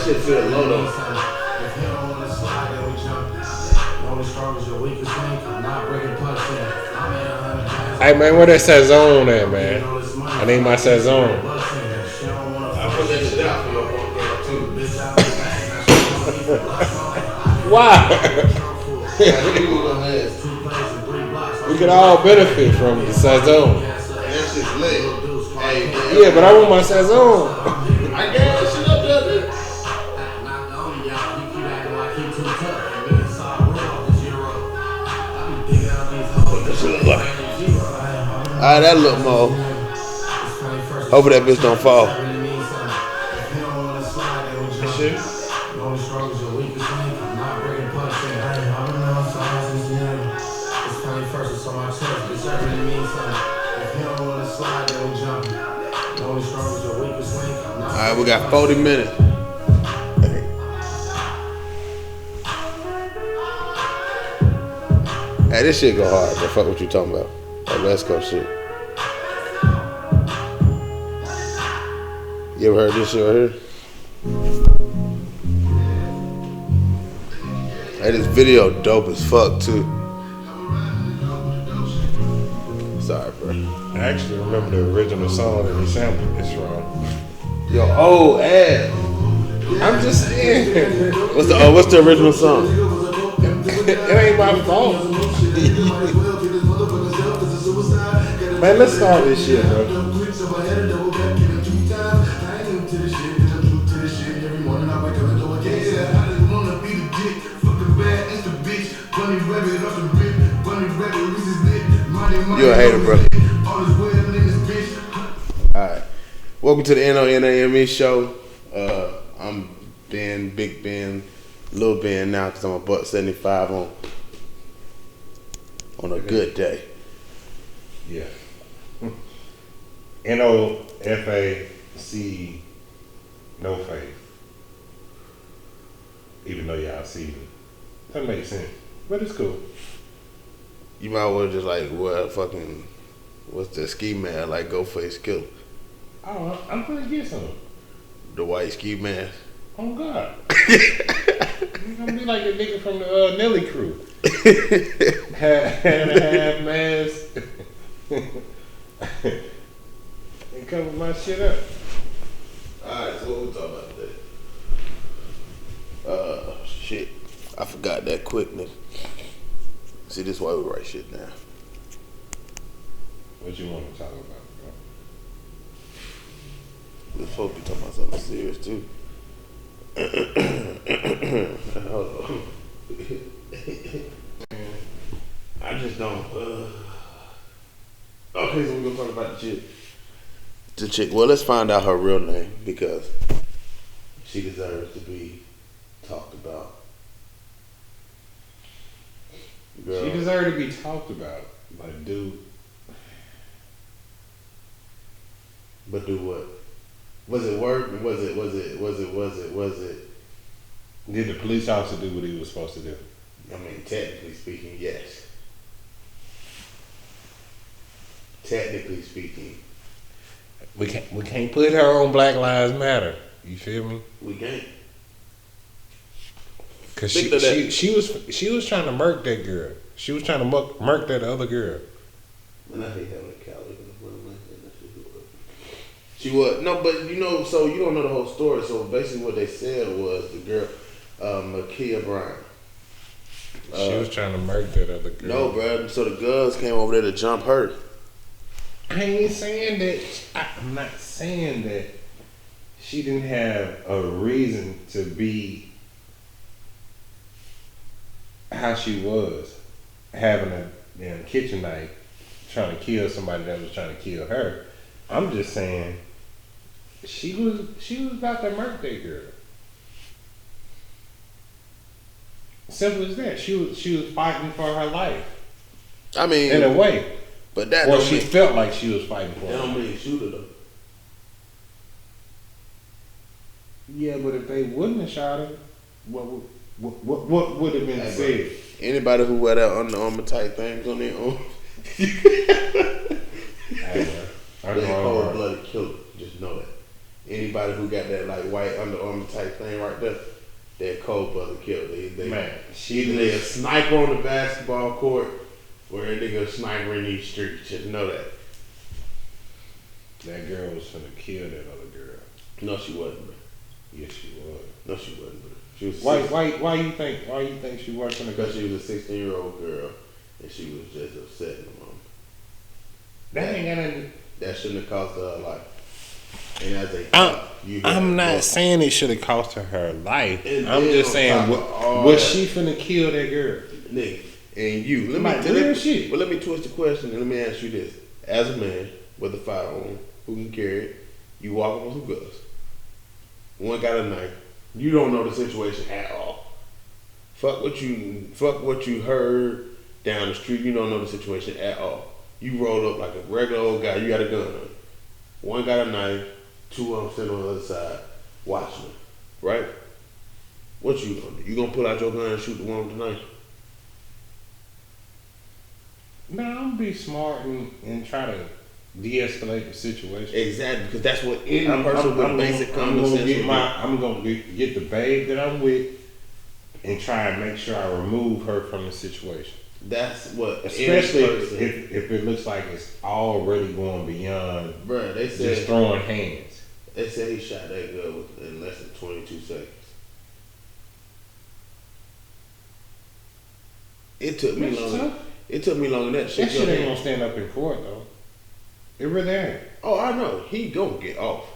that shit feel low though. If you don't want to slide, then we jump. Only strong as your weakest link. I'm not breaking punch in. I'm in 100. Hey man, where that Sazone at, man? I need my Sazone. I put that shit out for your one girl too. Why? We could all benefit from the Sazone. That shit's lit. Hey, Yeah, but I want my Sazone. I got that shit up there, bitch. What this shit look like? Alright, that look more. Hopefully that bitch don't fall. Shit. Alright, we got 40 minutes. Hey, this shit go hard, but fuck what you talking about. That West Coast shit. You ever heard this shit right here? Hey, this video dope as fuck too. Sorry, bro. I actually remember the original song that he sampled this from. Yo, old ass. I'm just saying. What's the original song? It ain't my fault. Man, let's start this shit, bro. You a hater, bro. Alright. Welcome to the N.O.N.A.M.E show. I'm Ben, Big Ben, Lil Ben now because I'm a $1.75 on a good day. Yeah. N.O.F.A.C. No faith. Even though y'all see me. That makes sense. But it's cool. You might well just like wear fucking what's the ski mask like Ghostface Killer. Oh, I'm gonna get some. The white ski mask. Oh God. You're gonna be like the nigga from the Nelly crew. Half mask. And cover my shit up. Alright, so what we talking about today? Shit. I forgot that quickness. See, this is why we write shit down. What you want to talk about, bro? We're supposed to be talking about something serious too. Hold on. I just don't. Okay, so we're gonna talk about the chick. The chick. Well, let's find out her real name because she deserves to be talked about. Girl. She deserved to be talked about. Like, dude. But do what? Was it work? Was it? Did the police officer do what he was supposed to do? I mean, technically speaking, yes. Technically speaking. We can't put her on Black Lives Matter. You feel me? We can't. Cause she was trying to murk that girl. She was trying to murk that other girl. And I hate having a cow in front of my head. She was no, but you know, so you don't know the whole story. So basically, what they said was the girl, Makia Bryan. She was trying to murk that other girl. No, bro. So the guns came over there to jump her. I ain't saying that. I'm not saying that she didn't have a reason to be how she was, having a damn kitchen knife, trying to kill somebody that was trying to kill her. I'm just saying, she was about to murk that girl. Simple as that. She was fighting for her life. I mean, in a way. But that or she felt like she was fighting for her. That don't mean shoot her though. Yeah, but if they wouldn't have shot her, what would have been said? Anybody who wear that N.O.N.A.M.E type things on their own. They're cold-blooded killer. Just know that. Anybody who got that like white Under Armour type thing right there. That cold brother killed. Man, either they a sniper on the basketball court or a nigga sniper in these streets. Just know that. That girl was finna kill that other girl. No, she wasn't, bro. Yes, she was. No, she wasn't, bro. She was Why you think she wasn't finna? Because she was a 16-year-old girl and she was just upsetting the mom. That ain't got nothing. That shouldn't have cost her life. And as a I'm not saying it should have cost her her life. And I'm just saying, was she finna kill that girl? Nigga, and you. Let me twist the question and let me ask you this. As a man with a firearm who can carry it, you walk up with some guns. One got a knife. You don't know the situation at all. Fuck what you heard down the street. You don't know the situation at all. You rolled up like a regular old guy. You got a gun on. One got a knife. Two of them sitting on the other side watching them. Right? What you gonna do? You gonna pull out your gun and shoot the one with the knife? No, I'm gonna be smart and try to de-escalate the situation. Exactly, because that's what any person with basic common sense would do. I'm gonna get the babe that I'm with and try and make sure I remove her from the situation. That's what, especially if it looks like it's already going beyond. Bruh, they said just throwing hands. They said he shot that girl in less than 22 seconds. It took me long. It took me longer than that. That shit ain't gonna stand up in court though. It really ain't. Oh, I know. He gonna get off.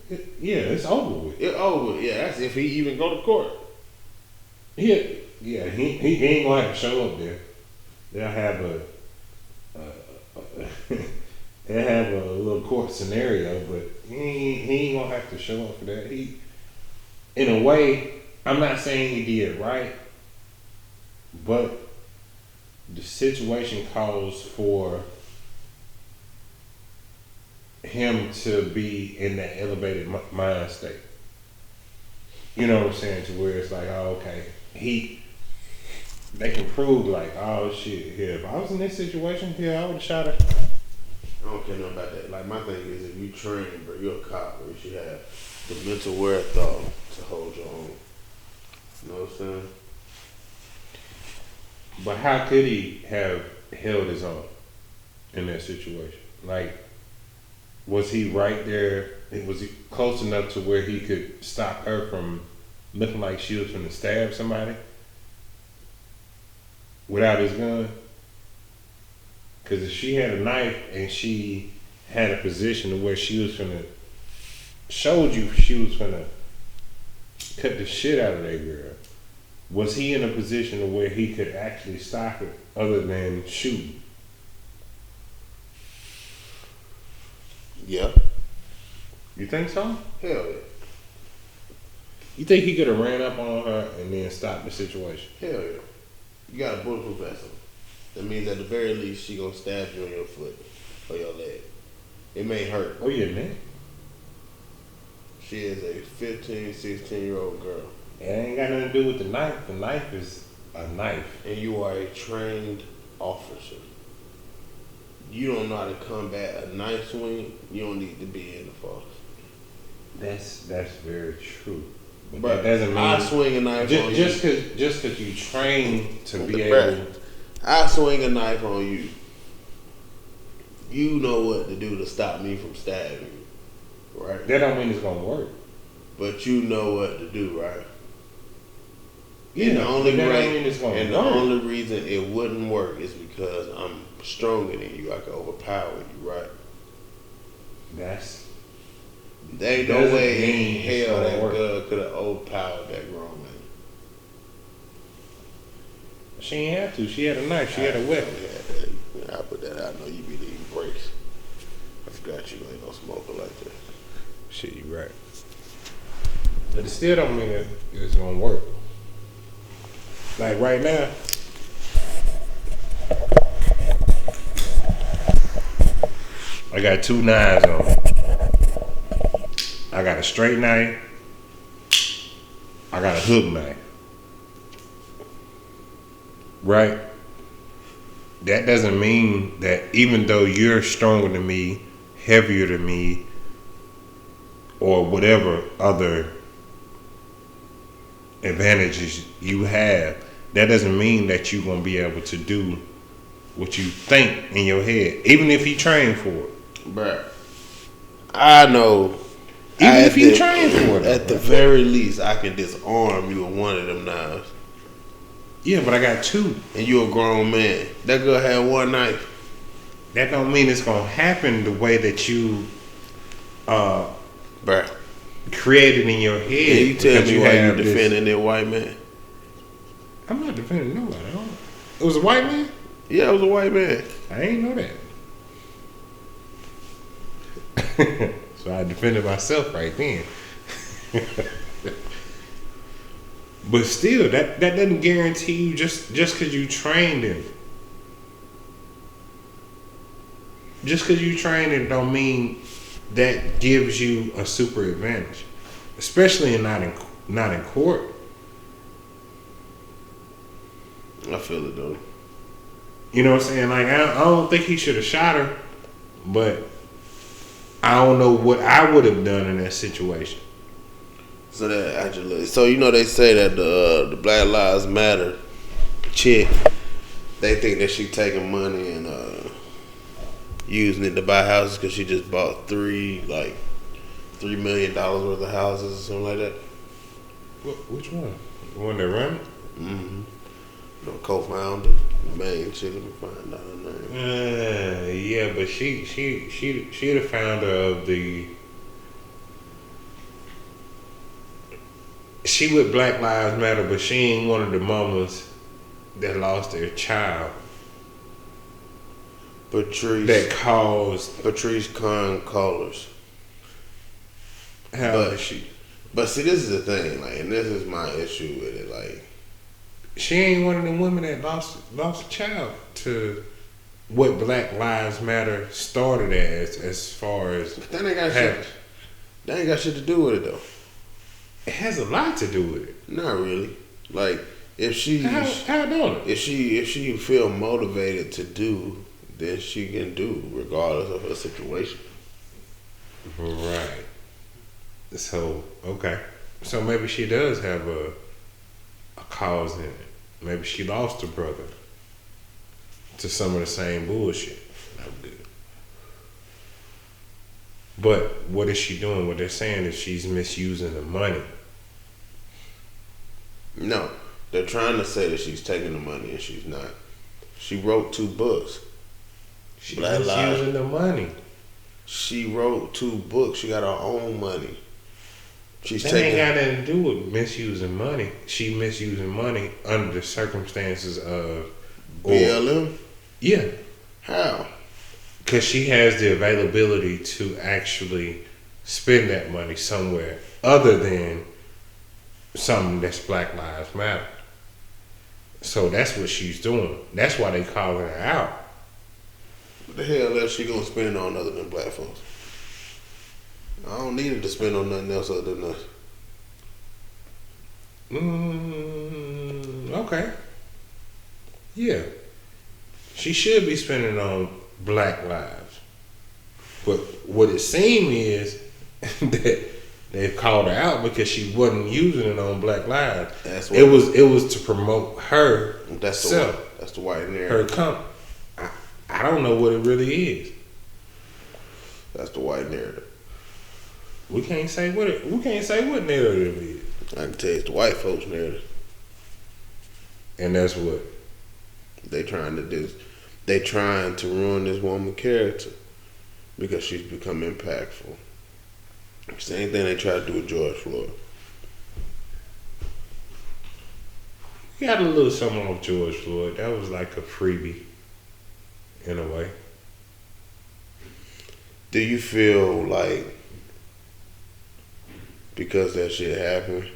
Yeah, it's over with. It's over with. Yeah, that's if he even go to court. He ain't gonna have to show up there. They'll have they'll have a little court scenario, but he ain't gonna have to show up for that. He, in a way, I'm not saying he did right, but the situation calls for him to be in that elevated mind state. You know what I'm saying? To where it's like, oh, okay, they can prove like, oh shit, yeah, if I was in this situation, yeah, I would have shot her. I don't care nothing about that. Like, my thing is, if you train, bro, you're a cop, bro, you should have the mental wherewithal to hold your own. You know what I'm saying? But how could he have held his own in that situation? Like, was he right there? Was he close enough to where he could stop her from looking like she was going to stab somebody without his gun? Because if she had a knife and she had a position to where she was going to, showed you she was going to cut the shit out of that girl, was he in a position to where he could actually stop it other than shooting? Yeah. You think so? Hell yeah. You think he could have ran up on her and then stopped the situation? Hell yeah. You got a bulletproof vest on. That means at the very least she gonna stab you on your foot or your leg. It may hurt. Oh yeah, man. She is a 15, 16-year-old girl. It ain't got nothing to do with the knife. The knife is a knife. And you are a trained officer. You don't know how to combat a knife swing, you don't need to be in the force. That's very true. But that doesn't mean I swing a knife on you. Just cause you train to be able. I swing a knife on you. You know what to do to stop me from stabbing you, right? That don't mean it's gonna work. But you know what to do, right? Yeah, and the only reason it wouldn't work is because I'm stronger than you. I can overpower you, right? There ain't no way in hell that girl could have overpowered that grown man. She ain't have to. She had a knife. She had a weapon. I put that out. I know you be eating breaks. I forgot you ain't no smoker like that. Shit, you right. But it still don't mean that it's gonna work. Like right now, I got 2 knives on me. I got a straight knife. I got a hook knife. Right? That doesn't mean that even though you're stronger than me, heavier than me, or whatever other advantages you have, that doesn't mean that you're gonna be able to do what you think in your head, even if you train for it. Bruh, I know. Even if you train for it, at the very least, I can disarm you with one of them knives. Yeah, but I got two, and you a grown man. That girl had one knife. That don't mean it's gonna happen the way that you Bruh. created in your head. Yeah, you tell me why you defending that white man. I'm not defending nobody. It was a white man? Yeah, it was a white man. I ain't know that. So I defended myself right then. But still, that doesn't guarantee you just because you trained him. Just because you trained him don't mean that gives you a super advantage, especially not in court. I feel it though. You know what I'm saying? Like I don't think he should have shot her, but I don't know what I would have done in that situation. So that actually, so you know they say that the Black Lives Matter chick, they think that she taking money and using it to buy houses because she just bought $3 million worth of houses or something like that. Which one? The one that run it? Mm-hmm. No, co-founder, main chick. Let me find out her name. Yeah, but she the founder of the. She with Black Lives Matter, but she ain't one of the mamas that lost their child. Patrice Concolors. How old is she? But see, this is the thing, like, and this is my issue with it, like. She ain't one of the women that lost a child to what Black Lives Matter started as far as. But that ain't got shit. That ain't got shit to do with it though. It has a lot to do with it. Not really. Like if she how don't it? If she feel motivated to do, then she can do regardless of her situation. Right. So okay. So maybe she does have a cause in it. Maybe she lost her brother to some of the same bullshit. No good. But what is she doing? What they're saying is she's misusing the money. No, they're trying to say that she's taking the money and she's not. She wrote 2 books. She's misusing the money. She wrote 2 books. She got her own money. That ain't got nothing to do with misusing money. She misusing money under the circumstances of BLM? Yeah. How? Because she has the availability to actually spend that money somewhere other than something that's Black Lives Matter. So that's what she's doing. That's why they calling her out. What the hell else she gonna spend it on other than black folks? I don't need her to spend on nothing else other than us. Okay. Yeah. She should be spending on Black lives. But what it seems is that they've called her out because she wasn't using it on Black lives. It was to promote her. That's the white narrative. Her company. I don't know what it really is. That's the white narrative. We can't say what narrative is. I can tell you it's the white folks' narrative. And that's what they trying to do. They trying to ruin this woman's character because she's become impactful. Same thing they tried to do with George Floyd. We got a little something off George Floyd. That was like a freebie, in a way. Do you feel like because that shit happened,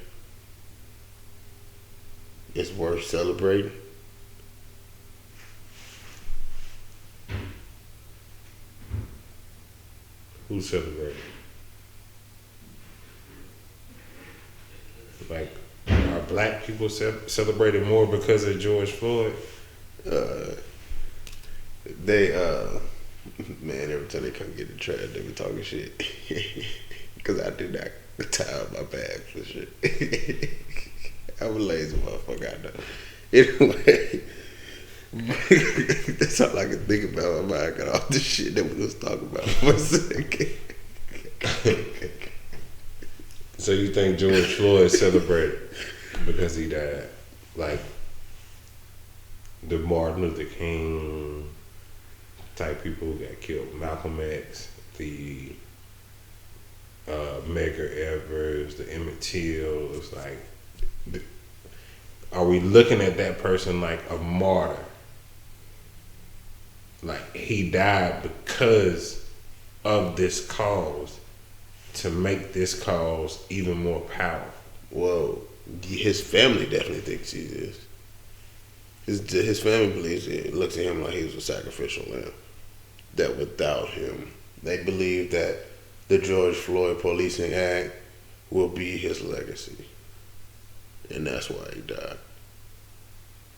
it's worth celebrating? Who celebrated? Like, are black people celebrated more because of George Floyd? Man, every time they come get the trash, they be talking shit. Because I do not tie up my bag for shit. I'm a lazy motherfucker, I know. Anyway, that's all I can think about. My mind got all the shit that we was talking about for a second. So you think George Floyd celebrated because he died? Like the Martin Luther King type people who got killed, Malcolm X, the Medgar Evers, the Emmett Till. It's like, are we looking at that person like a martyr? Like he died because of this cause to make this cause even more powerful. Well, his family definitely thinks he is. His family believes it looks at him like he was a sacrificial lamb. That without him, they believe that the George Floyd Policing Act will be his legacy. And that's why he died.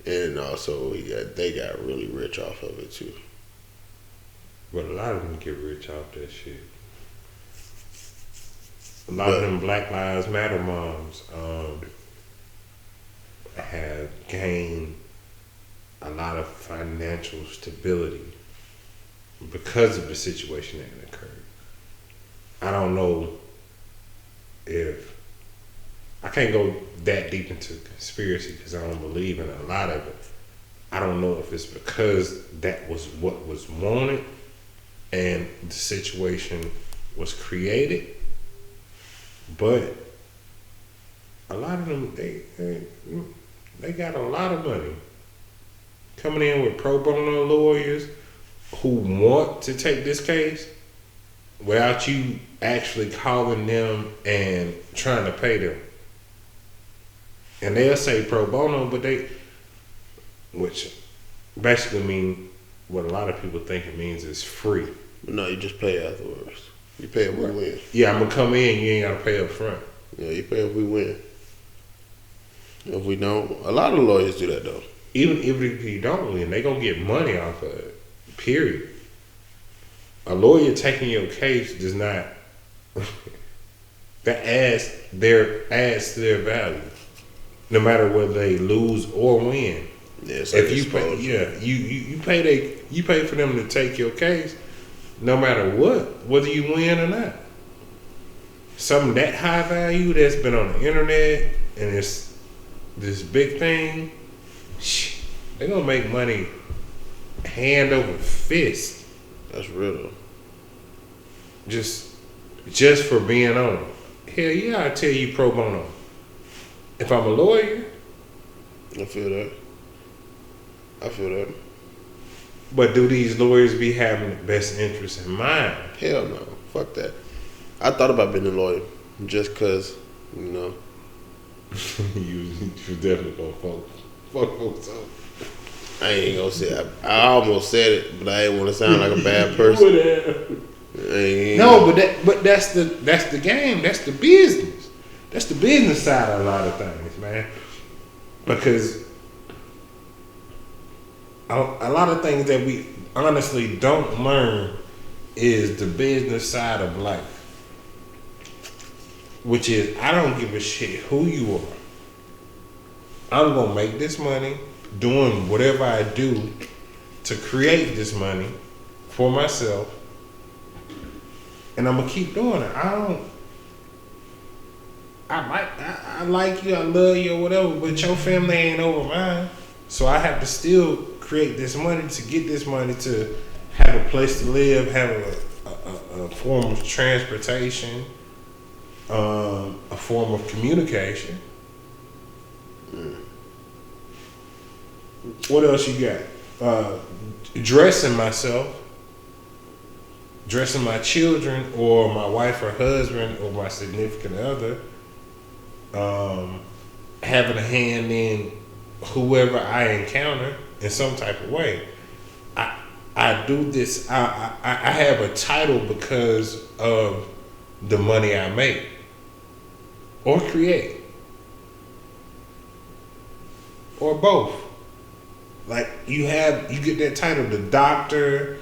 And also they got really rich off of it too. But a lot of them get rich off that shit. A lot of them Black Lives Matter moms have gained a lot of financial stability because of the situation that occurred. I don't know if I can't go that deep into conspiracy because I don't believe in a lot of it. I don't know if it's because that was what was wanted and the situation was created, but a lot of them they got a lot of money coming in with pro bono lawyers who want to take this case without you actually calling them and trying to pay them. And they'll say pro bono, but which basically mean what a lot of people think it means is free. But no, you just pay afterwards. You pay if we win. Yeah, I'm gonna come in, you ain't gotta pay up front. Yeah, you pay if we win. If we don't, a lot of lawyers do that though. Even if you don't win, they gonna get money off of it. Period. A lawyer taking your case does not that adds to their value. No matter whether they lose or win. Yeah, it's if you pay, you pay for them to take your case, no matter what, whether you win or not. Something that high value that's been on the internet and it's this big thing, they're gonna make money hand over fist. That's real. Just for being on it. Hell yeah, I tell you pro bono. If I'm a lawyer, I feel that. But do these lawyers be having the best interest in mind? Hell no. Fuck that. I thought about being a lawyer just because, you know. you definitely gonna fuck folks up. I ain't gonna say it. I almost said it, but I didn't want to sound like a bad person. No, but that's the game. That's the business. That's the business side of a lot of things, man. Because a lot of things that we honestly don't learn is the business side of life. Which is, I don't give a shit who you are. I'm going to make this money doing whatever I do to create this money for myself. And I'm going to keep doing it. I like you, I love you, or whatever, but your family ain't over mine. So I have to still create this money to get this money to have a place to live, have a form of transportation, a form of communication. What else you got? Dressing myself, dressing my children or my wife or husband or my significant other. Having a hand in whoever I encounter in some type of way. I do this. I have a title because of the money I make or create or both. Like you get that title, the doctor,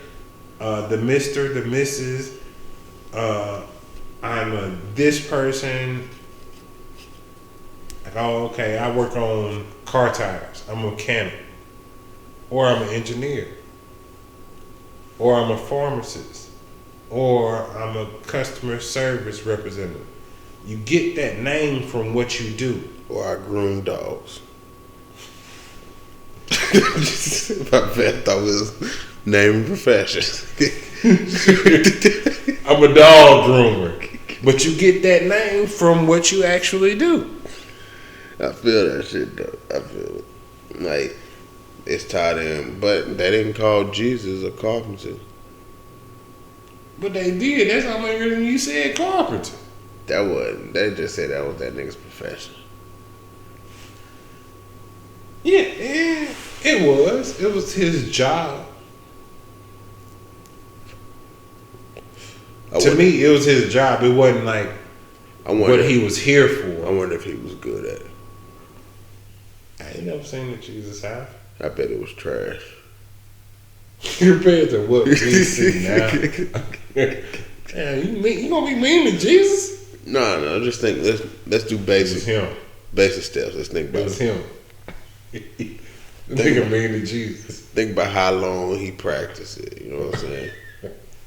the Mr., the Mrs., this person. Like, oh, okay, I work on car tires. I'm a mechanic. Or I'm an engineer. Or I'm a pharmacist. Or I'm a customer service representative. You get that name from what you do. Or I groom dogs. My bad thought was name and profession. I'm a dog groomer. But you get that name from what you actually do. I feel that shit though. I feel it. Like, it's tied in. But they didn't call Jesus a carpenter. But they did. That's the only reason you said carpenter. That wasn't. They just said that was that nigga's profession. Yeah, it was. It was his job. To me, it was his job. It wasn't like what he was here for. I wonder if he was good at it. I ain't never seen the Jesus house. I bet it was trash. Compared to what we see now. Damn, you gonna be mean to Jesus? No. Just think. Let's do basic. It was him. Basic steps. Let's think about it. It was him. Nigga mean to Jesus. Think about how long he practiced it. You know what I'm saying?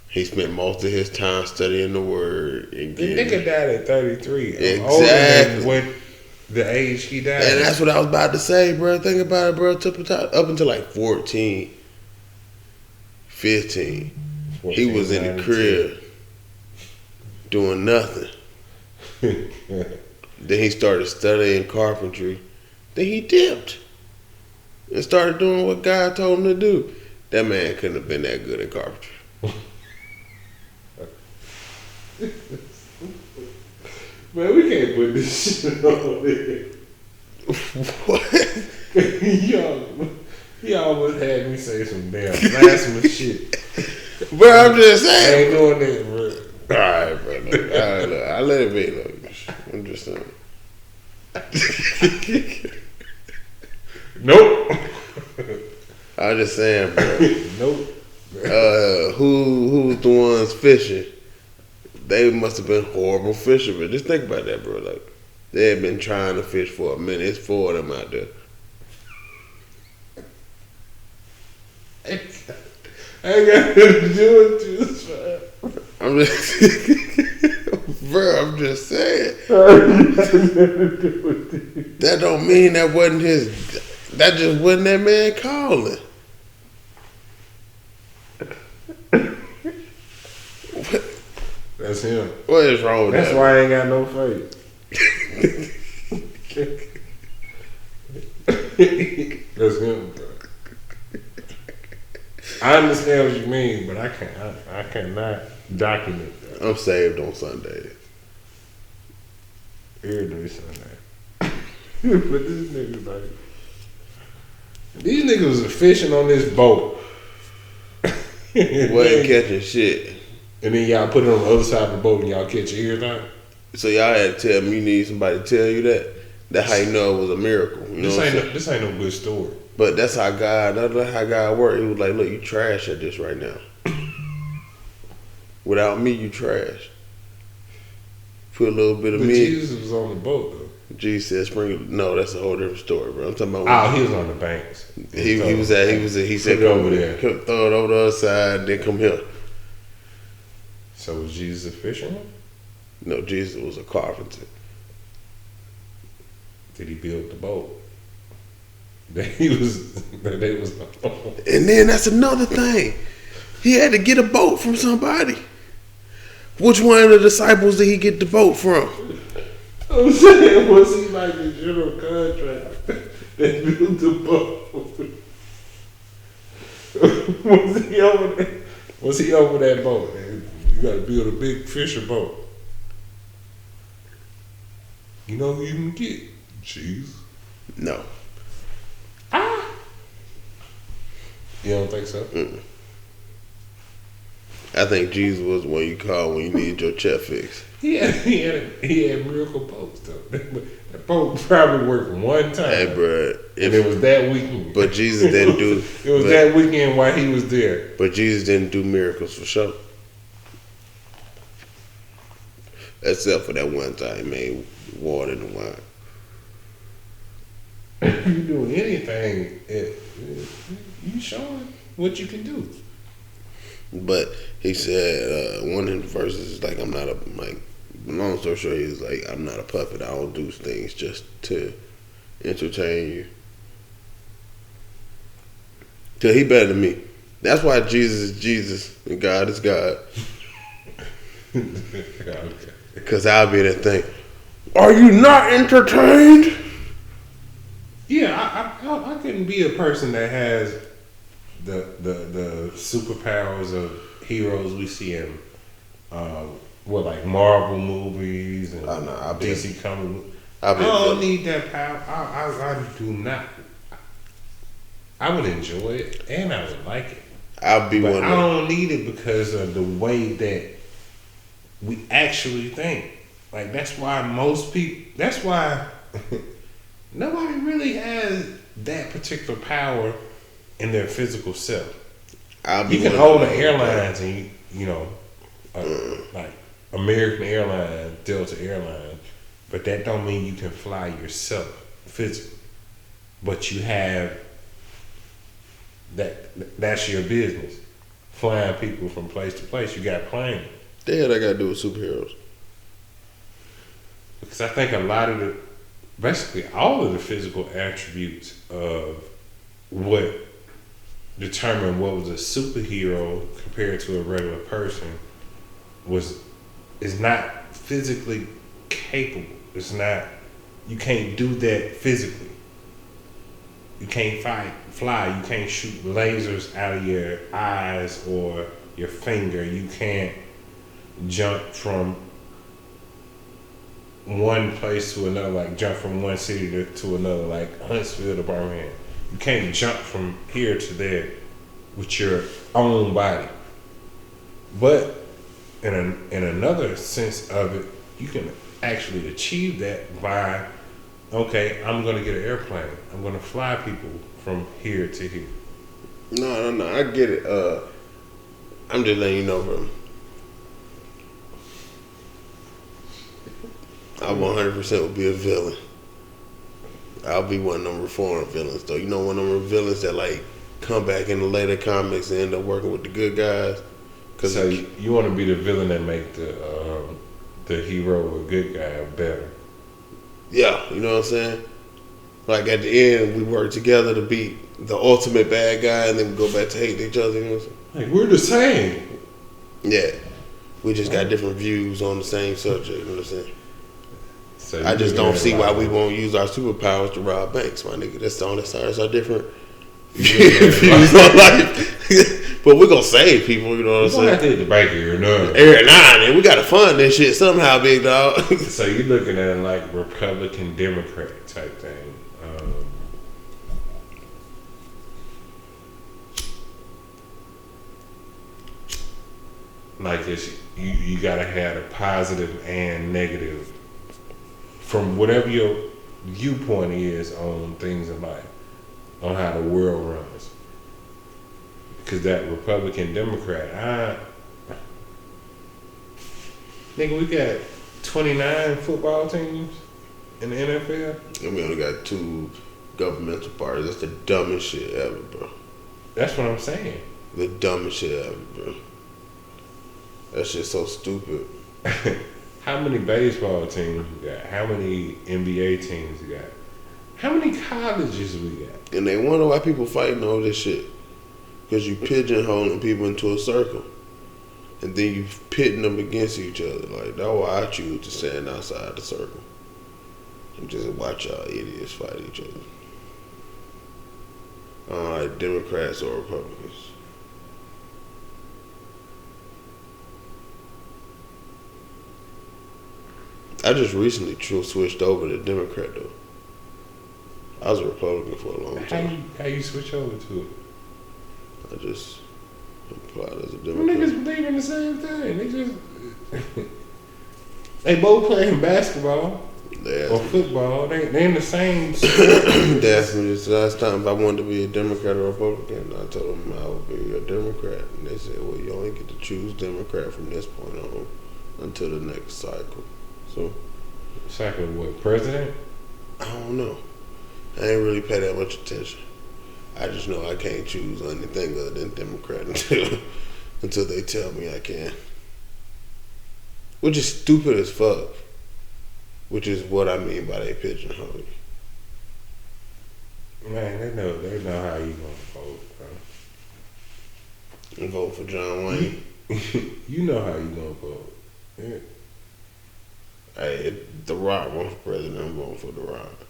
He spent most of his time studying the word. And the nigga died at 33. Exactly. Older than when the age he died. And that's what I was about to say, bro. Think about it, bro. Up until like 14, 15, 14, he was in the crib doing nothing. Then he started studying carpentry. Then he dipped and started doing what God told him to do. That man couldn't have been that good at carpentry. Man, we can't put this shit on there. What? He almost had me say some damn blasphemous shit. Bro, I'm just saying. I ain't doing that, bro. Alright, bro. I let it be, though. I'm just saying. Nope. I'm just saying, bro. Nope. Who was the ones fishing? They must have been horrible fishermen. Just think about that, bro. Like, they had been trying to fish for a minute. It's 4 of them out there. I ain't got nothing to do with you. I'm just, bro. I'm just saying. That don't mean that wasn't his. That just wasn't that man calling. That's him. What is wrong with that? That's why I ain't got no faith. That's him, bro. I understand what you mean, but I cannot document that. I'm saved on Sundays. Every day Sunday. But these niggas are fishing on this boat. Wasn't catching shit. And then y'all put it on the other side of the boat and y'all catch it every time. So y'all had to tell me you need somebody to tell you that. That's how you know it was a miracle. You know this ain't no good story. But that's how God worked. He was like, look, you trash at this right now. Without me, you trash. Put a little bit of but me. Jesus was on the boat though. Jesus said, "Sprinkle." No, that's a whole different story, bro. I'm talking about. He was on the banks. He said, "Come over there. Throw it over the other side, then come here." So was Jesus a fisherman? No, Jesus was a carpenter. Did he build the boat? They was. And then that's another thing. He had to get a boat from somebody. Which one of the disciples did he get the boat from? I'm saying, was he like the general contractor that built the boat? Was he over that boat? Man? You got to build a big fisher boat. You know who you can get? Jesus. No. You don't think so? Mm-mm. I think Jesus was the one you called when you needed your check fixed. He had miracle boats though. That boat probably worked one time. Hey, bro, and it was that weekend. But Jesus didn't do. It was that weekend while he was there. But Jesus didn't do miracles for sure. Except for that one time he made water in the wine. If you doing anything, you showing what you can do. But he said one of the verses is like, I'm not a, like, long story short, he was like, I'm not a puppet. I don't do things just to entertain you. Cause he better than me. That's why Jesus is Jesus and God is God. Cause I'll be that thing. Are you not entertained? Yeah, I couldn't be a person that has the superpowers of heroes we see in like Marvel movies and DC comics. I don't need that power. I do not. I would enjoy it and I would like it. I'll be but one. I don't need it because of the way that we actually think. Like that's why most people. That's why nobody really has that particular power in their physical self. You can own the airlines and you know, like American Airlines, Delta Airlines, but that don't mean you can fly yourself physically. But you have that's your business. Flying people from place to place. You got planes. The hell that got to do with superheroes? Because I think a lot of basically all of the physical attributes of what determined what was a superhero compared to a regular person is not physically capable. It's not. You can't do that physically. You can't fly. You can't shoot lasers out of your eyes or your finger. You can't jump from one place to another, like jump from one city to another, like Huntsville to Birmingham. You can't jump from here to there with your own body. But in another sense of it, you can actually achieve that by, okay, I'm going to get an airplane. I'm going to fly people from here to here. No, I get it. I'm just letting you know, bro. I 100% would be a villain. I'll be one of them reform villains, though. You know, one of them villains that like come back in the later comics and end up working with the good guys. So you want to be the villain that make the hero or good guy better. Yeah, you know what I'm saying? Like at the end, we work together to beat the ultimate bad guy, and then we go back to hate each other. You know what I'm saying? Like we're the same. Yeah, we just got different views on the same subject. You know what I'm saying? So I just don't see why we won't use our superpowers to rob banks, my nigga. That's our different views on life. But we're gonna save people, you know what I'm saying? I think the bank here, no. Every now and we gotta fund this shit somehow, big dog. So you're looking at it like Republican Democrat type thing. Like it's you gotta have a positive and negative from whatever your viewpoint is on things in life, on how the world runs. Because that Republican Democrat, nigga, we got 29 football teams in the NFL. And we only got 2 governmental parties. That's the dumbest shit ever, bro. That's what I'm saying. The dumbest shit ever, bro. That shit's so stupid. How many baseball teams we got? How many NBA teams we got? How many colleges we got? And they wonder why people fighting all this shit. Because you pigeonholing people into a circle. And then you pitting them against each other. Like, that's why I choose to stand outside the circle. And just watch y'all idiots fight each other. I don't like Democrats or Republicans. I just recently switched over to Democrat, though. I was a Republican for a long time. How you switch over to it? I just applied as a Them Democrat. niggas believe in the same thing. They just they both playing basketball or football. They in the same sport. They asked me this last time if I wanted to be a Democrat or Republican. I told them I would be a Democrat. And they said, well, you only get to choose Democrat from this point on. until the next cycle. So, cycle what? President? I don't know. I ain't really pay that much attention. I just know I can't choose anything other than Democrat until they tell me I can. Which is stupid as fuck. Which is what I mean by they pigeonhole you. Man, they know how you gonna vote, bro. And vote for John Wayne. You know how you gonna vote. Yeah. Hey, if The Rock wants for president, I'm voting for The Rock.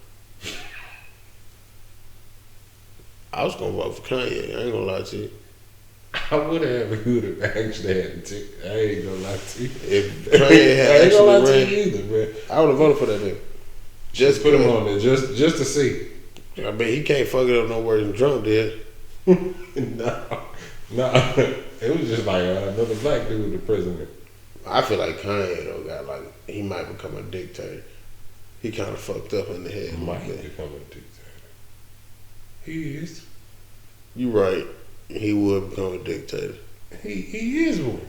I was gonna vote for Kanye. I ain't gonna lie to you. I would have if you would have actually had the ticket. I ain't gonna lie to you. If Kanye had I ain't gonna lie actually to ran, you either, man. I would have voted for that nigga. Just put him on there, just to see. I bet he can't fuck it up no worse than Trump did. No. It was just like another black dude, the president. I feel like Kanye though got like he might become a dictator. He kind of fucked up in the head. He might become a dictator. He is. You right. He would become a dictator. He is one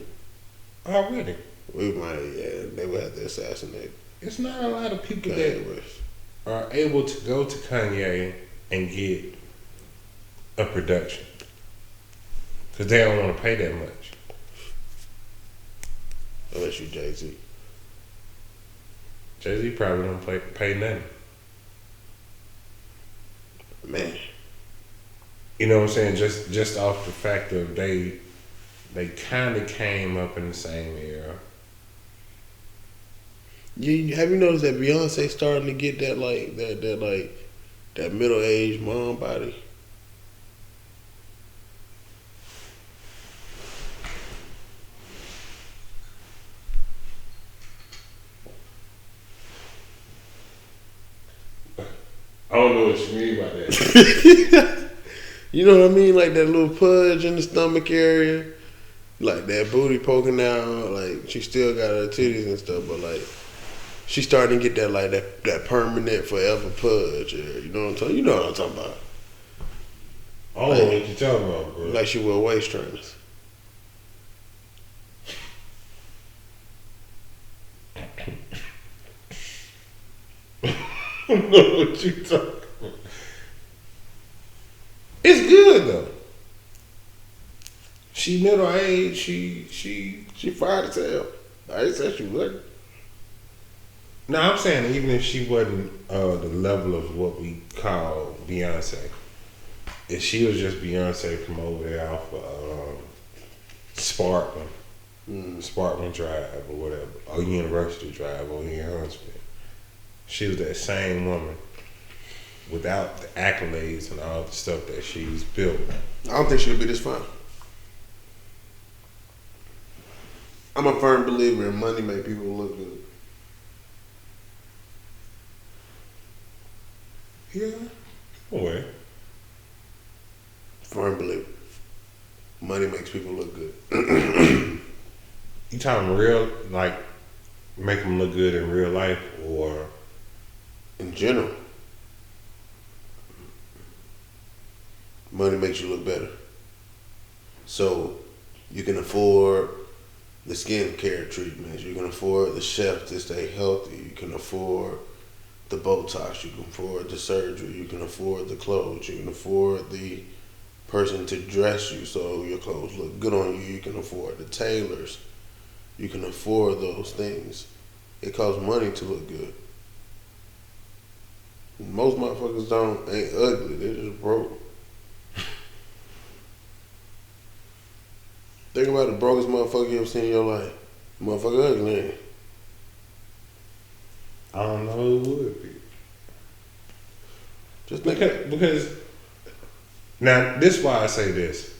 already. We might, yeah. They would have to assassinate. It's not a lot of people Kanye that West are able to go to Kanye and get a production because they don't want to pay that much. Unless you Jay-Z. Jay-Z probably don't pay nothing. Man. You know what I'm saying? Just off the fact of they kind of came up in the same era. Have you noticed that Beyonce starting to get that that middle-aged mom body? I don't know what you mean by that. You know what I mean? Like that little pudge in the stomach area, like that booty poking out. Like she still got her titties and stuff, but like she's starting to get that like that permanent forever pudge. You know what I'm talking? You know what I'm talking about? I don't know what you talking about, bro. Like she wear waist trainers. I don't know what you talking about. It's good though. She middle age. She Fired as hell. I ain't said she wasn't. No, I'm saying even if she wasn't the level of what we call Beyonce, if she was just Beyonce from over there off of Sparkman Drive or whatever, or University Drive over here in Huntsville, she was that same woman without the accolades and all the stuff that she's built. I don't think she'll be this fine. I'm a firm believer in money make people look good. Yeah. No way. Firm believer. Money makes people look good. You talking real, like, make them look good in real life or? In general. Money makes you look better. So you can afford the skincare treatments. You can afford the chef to stay healthy. You can afford the Botox. You can afford the surgery. You can afford the clothes. You can afford the person to dress you so your clothes look good on you. You can afford the tailors. You can afford those things. It costs money to look good. Most motherfuckers ain't ugly. They're just broke. Think about the brokest motherfucker you ever seen in your life. Motherfucker ugly, ain't he? I don't know who it would be. Just think because now this is why I say this.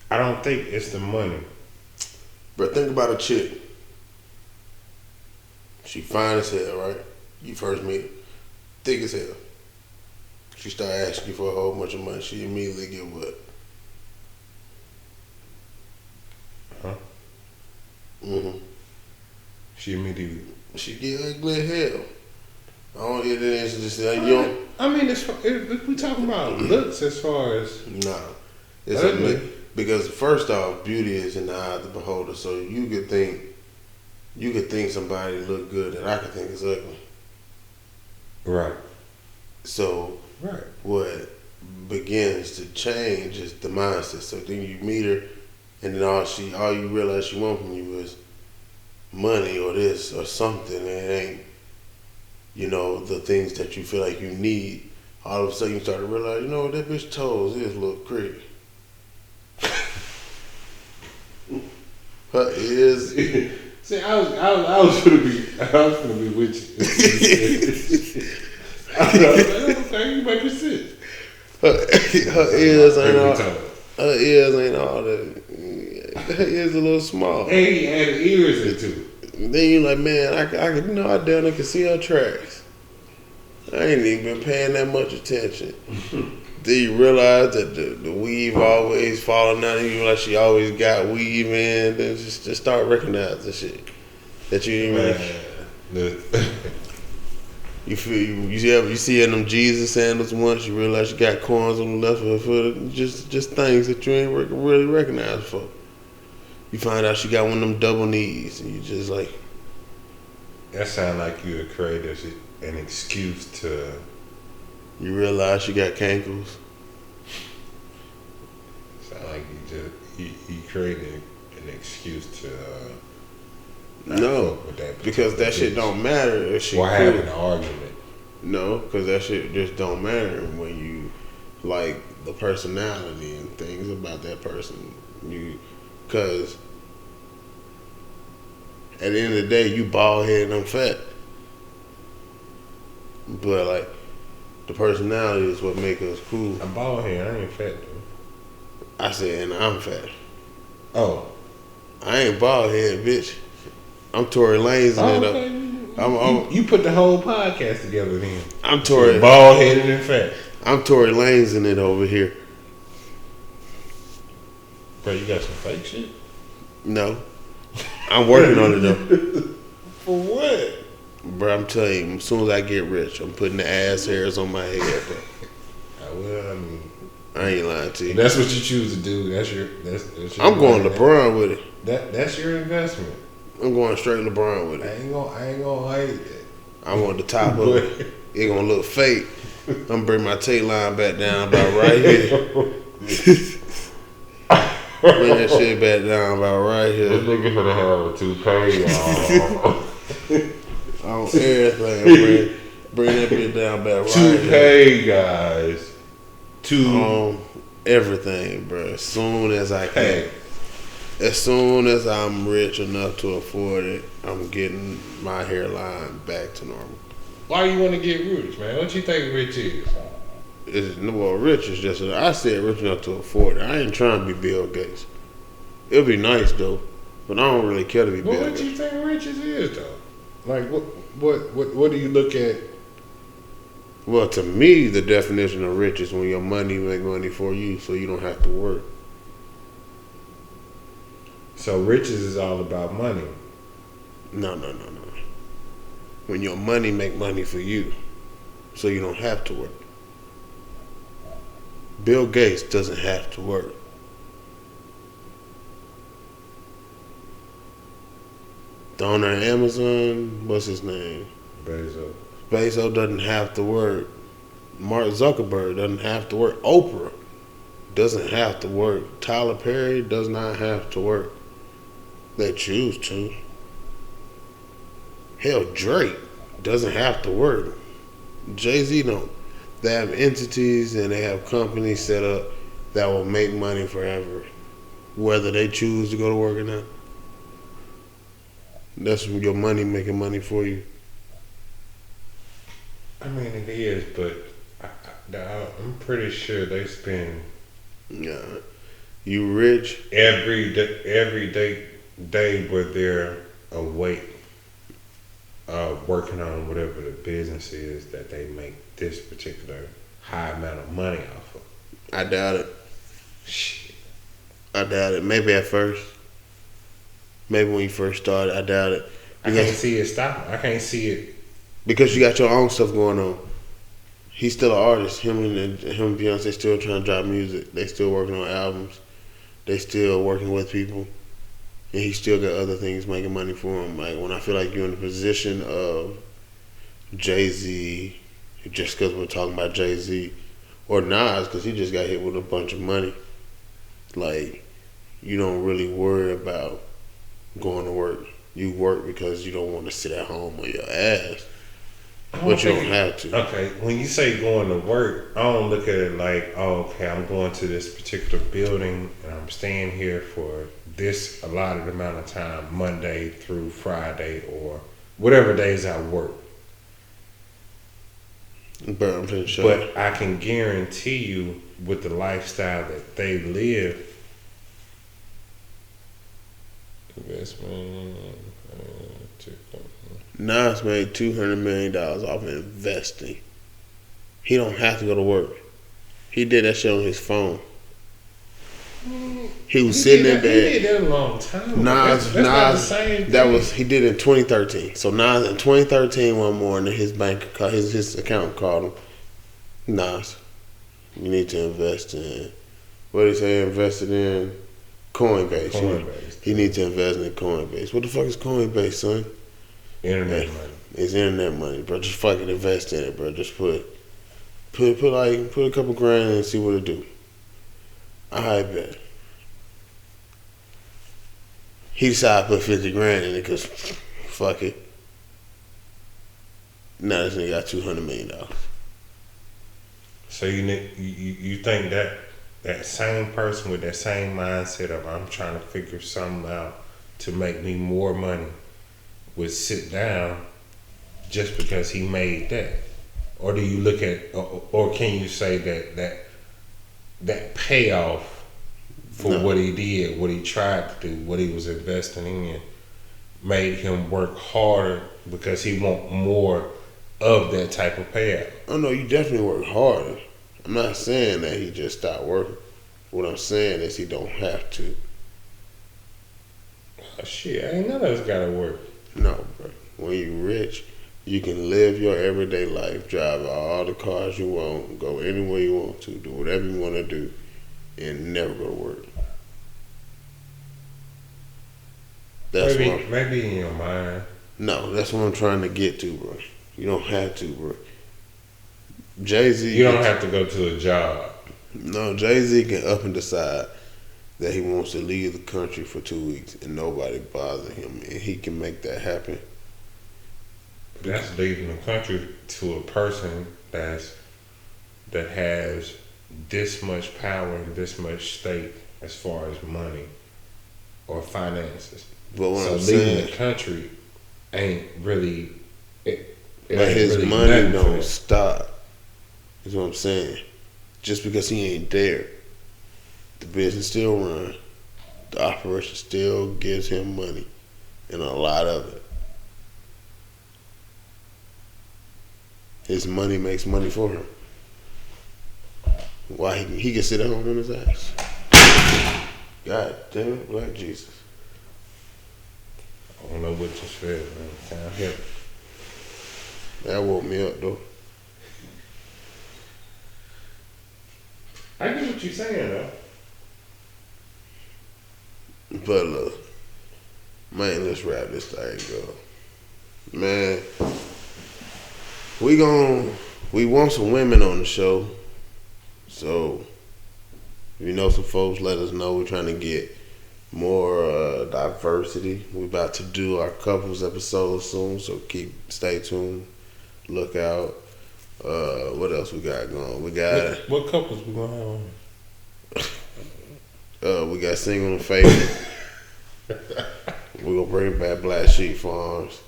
I don't think it's the money. But think about a chick. She fine as hell, right? You first meet her. Thick as hell. She start asking you for a whole bunch of money. She immediately get what? Huh? Mm-hmm. She immediately. She get ugly as hell. It's just you don't. I mean, if we talking about looks as far as Nah. ugly. Because first off, beauty is in the eye of the beholder. So you could think somebody look good that I could think is ugly. Right. So right. What begins to change is the mindset. So then you meet her, and then all you realize she wants from you is money or this or something, and it ain't, the things that you feel like you need. All of a sudden you start to realize, that bitch toes is a little creepy. Her ears. See, I was gonna be with you. I was like, okay, you make sense. Her ears ain't all. Her ears ain't all that. Her ears a little small. And he added ears into it. Then you like, man, I down there can see her tracks. I ain't even been paying that much attention. Then you realize that the weave always falling out, and you realize she always got weave in. Then just start recognizing shit that you even. You see in them Jesus sandals once. You realize you got corns on the left of her foot. Just things that you ain't really recognize before. You find out she got one of them double knees, and you just like. That sound like you created an excuse to. You realize she got cankles. Sound like you created an excuse to. No, because that shit don't matter if she. Why have an argument? No, because that shit just don't matter when you like the personality and things about that person. Because at the end of the day, you bald head and I'm fat. But like the personality is what make us cool. I'm bald head. I ain't fat though. I said, and I'm fat. Oh, I ain't bald head, bitch. I'm Tory Lanez in it up. You put the whole podcast together then. I'm Tory. Bald headed and fat. I'm Tory Lanez in it over here. Bro, you got some fake shit? No. I'm working on it though. For what? Bro, I'm telling you, as soon as I get rich, I'm putting the ass hairs on my head, bro. Well, I mean, I ain't lying to you. That's what you choose to do. That's your I'm going LeBron with it. That's your investment. I'm going straight LeBron with it. I ain't gonna hate it. I want the top of it. It gonna look fake. I'm gonna bring my tape line back down about right here. Bring that shit back down about right here. This nigga finna have a toupee on everything. Bring that bitch down back right here. Toupee, guys. On everything, bro. As soon as I can. As soon as I'm rich enough to afford it, I'm getting my hairline back to normal. Why you want to get rich, man? What you think rich is? Rich is just. I said rich enough to afford it. I ain't trying to be Bill Gates. It'll be nice though, but I don't really care to be Bill Gates. What you think riches is though? Like what do you look at? Well, to me, the definition of rich is when your money make money for you, so you don't have to work. So riches is all about money. No. When your money make money for you, so you don't have to work. Bill Gates doesn't have to work. The owner of Amazon, what's his name? Bezos. Bezos doesn't have to work. Mark Zuckerberg doesn't have to work. Oprah doesn't have to work. Tyler Perry does not have to work. They choose to. Hell, Drake doesn't have to work. Jay-Z don't. They have entities and they have companies set up that will make money forever, whether they choose to go to work or not. That's your money making money for you. I mean, it is, but I'm pretty sure they spend. Yeah, you rich every day where they're awake, working on whatever the business is that they make this particular high amount of money off of. I doubt it. Shit. I doubt it. Maybe at first. Maybe when you first started, I doubt it. I can't see it stopping. I can't see it. Because you got your own stuff going on. He's still an artist. Him and Beyonce still trying to drop music. They still working on albums. they still working with people, and he still got other things making money for him. Like when I feel like you're in the position of Jay-Z, just because we're talking about Jay-Z, or Nas, because he just got hit with a bunch of money. Like, you don't really worry about going to work. You work because you don't want to sit at home on your ass. But you don't have to. Okay, when you say going to work, I don't look at it like, oh, okay, I'm going to this particular building and I'm staying here for this allotted amount of time, Monday through Friday or whatever days I work. But I can guarantee you, with the lifestyle that they live, investment. Nas made $200 million off of investing. He don't have to go to work. He did that shit on his phone. He was sitting in bed. He did that a long time. Nas, not the same thing. That was he did it in 2013. So Nas in 2013, one morning, his bank, his accountant called him. Nas, you need to invest in. What did he say? Invested in Coinbase. He needs to invest in Coinbase. What the fuck is Coinbase, son? Internet money. It's internet money, bro. Just fucking invest in it, bro. Just put a couple grand in and see what it do. I bet. He decided to put 50 grand in it because fuck it. Now this nigga got $200 million. So you think that same person with that same mindset of I'm trying to figure something out to make me more money would sit down just because he made that? Or do you look at, or can you say that payoff for what he did, what he tried to do, what he was investing in, made him work harder because he want more of that type of payout? Oh no, you definitely work harder. I'm not saying that he just stopped working. What I'm saying is he don't have to. Oh, shit, ain't none of us gotta work. No, bro. When you rich, you can live your everyday life, drive all the cars you want, go anywhere you want to, do whatever you want to do, and never go to work. Maybe in your mind. No, that's what I'm trying to get to, bro. You don't have to, bro. Jay-Z. You don't have to go to a job. No, Jay-Z can up and decide that he wants to leave the country for 2 weeks and nobody bother him, and he can make that happen. That's leaving the country to a person that has this much power and this much stake as far as money or finances. But what so I'm leaving saying, the country ain't really. But his money don't stop. Is what I'm saying. Just because he ain't there, the business still runs. The operation still gives him money, and a lot of it. His money makes money for him. Why he can sit at home on his ass? God damn it, Black Jesus. I don't know what you said, man. Sound heavy. That woke me up though. I get what you're saying though. But look, man, let's wrap this thing up. Man, we want some women on the show. So if you know some folks, let us know. We're trying to get more diversity. We're about to do our couples episode soon, so stay tuned. Look out. What else we got going? We got what couples we gonna have? We got Single and Favorite. We're gonna bring back Black Sheep Farms.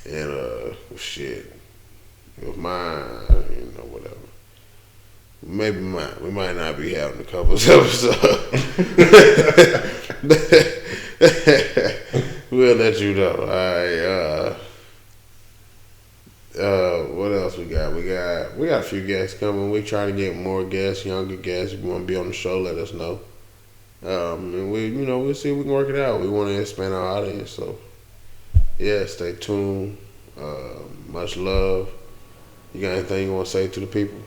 And shit. With mine, whatever. Maybe mine. We might not be having a couples episode. We'll let you know. Alright, what else we got? We got a few guests coming. We try to get more guests, younger guests. If you want to be on the show, let us know. And we'll see if we can work it out. We want to expand our audience, so yeah, stay tuned. Much love. You got anything you want to say to the people?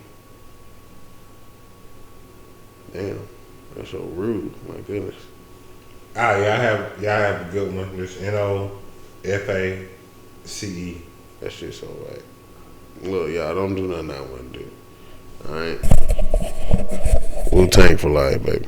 Damn. That's so rude. My goodness. Ah, y'all have a good one. This N.O.N.A.M.E. That shit's so right. Look, y'all don't do nothing I wouldn't do. All right. Wu-Tang for life, baby.